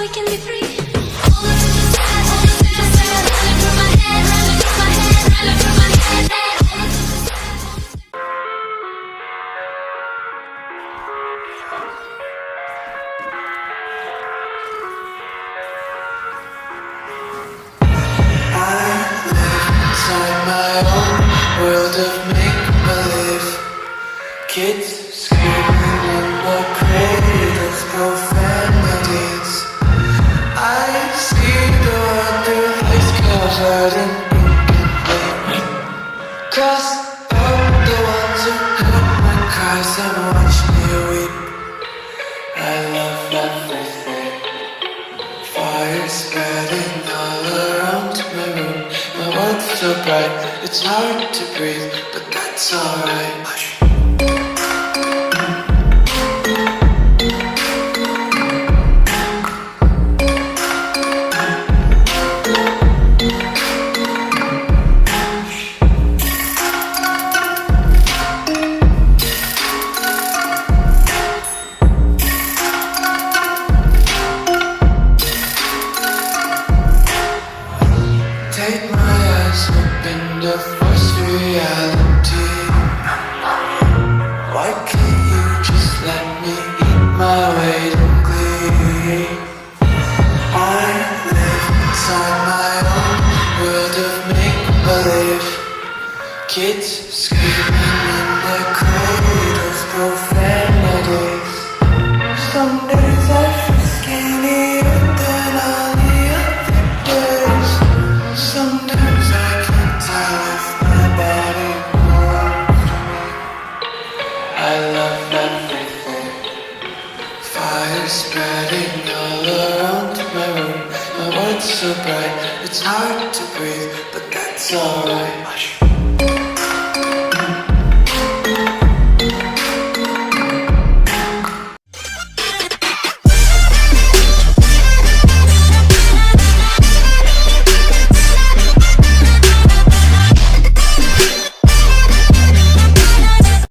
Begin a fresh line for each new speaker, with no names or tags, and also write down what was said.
we can be free. All the things I said, all the things I said, running through my head, running through my head, running through my head. All the things I said, all the things.
Inside my own world of make-believe, kids screaming in the cradles, profanities. I see the world through ice covered in ink and paint. Cross out the ones who heard my cries and watched me weep. I love everything. Fire spreading all around my room. My world's so bright, it's hard to breathe, but that's alright. Hush. Take my eyes open to force reality. Why can't you just let me eat my weight in glee? I live inside my own world of make-believe, kids screaming in their cradles, profanities. Some days I feel skinnier than all the other days. Sometimes I can't tell if my body belongs to me. I love everything. Fire spreading all around my room. My world's so bright, it's hard to breathe, but that's alright. Hush.